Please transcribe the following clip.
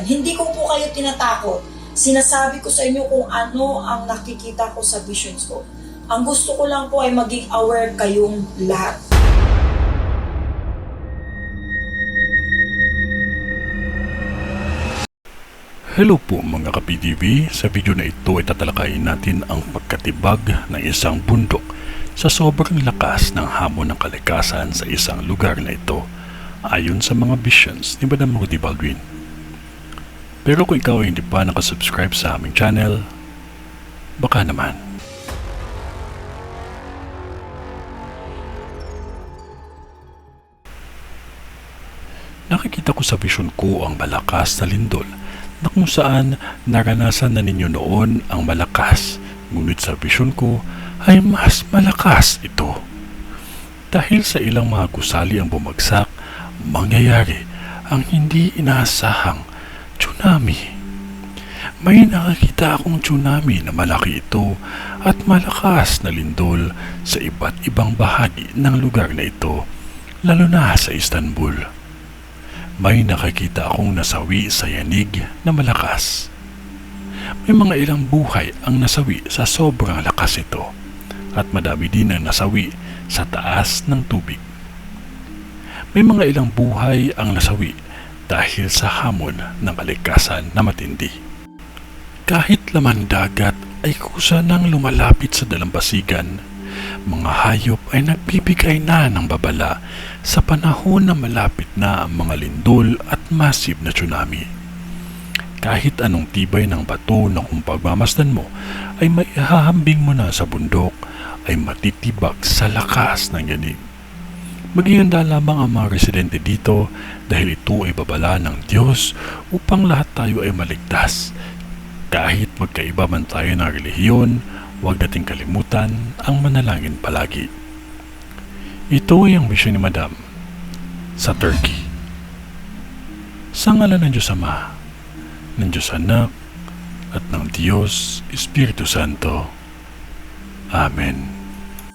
Hindi ko po kayo tinatakot. Sinasabi ko sa inyo kung ano ang nakikita ko sa visions ko. Ang gusto ko lang po ay maging aware kayong lahat. Hello po mga ka-PTV, sa video na ito ay tatalakayin natin ang pagkatibag ng isang bundok sa sobrang lakas ng hamon ng kalikasan sa isang lugar na ito ayon sa mga visions ni Madam Rudy Baldwin. Pero kung ikaw ay hindi pa nakasubscribe sa aming channel, baka naman. Nakikita ko sa vision ko ang malakas na lindol na kung saan naranasan na ninyo noon ang malakas, ngunit sa vision ko ay mas malakas ito. Dahil sa ilang mga gusali ang bumagsak, mangyayari ang hindi inaasahang tsunami. May nakakita akong tsunami na malaki ito at malakas na lindol sa iba't ibang bahagi ng lugar na ito, lalo na sa Istanbul. May nakakita akong nasawi sa yanig na malakas. May mga ilang buhay ang nasawi sa sobrang lakas ito at madami din ang nasawi sa taas ng tubig. May mga ilang buhay ang nasawi dahil sa hamon ng kalikasan na matindi. Kahit laman dagat ay kusa nang lumalapit sa dalampasigan, mga hayop ay nagbibigay na ng babala sa panahon na malapit na ang mga lindol at massive na tsunami. Kahit anong tibay ng bato na kung pagmamasdan mo ay maihahambing mo na sa bundok ay matitibag sa lakas ng yanig. Maging handa lamang ang mga residente dito dahil ito ay babala ng Diyos upang lahat tayo ay maligtas. Kahit magkaiba man tayo ng relihiyon, huwag nating kalimutan ang manalangin palagi. Ito ay ang misyon ni Madam sa Turkey. Sa ngalan ng Diyos Ama, ng Diyos Anak, at ng Diyos Espiritu Santo. Amen.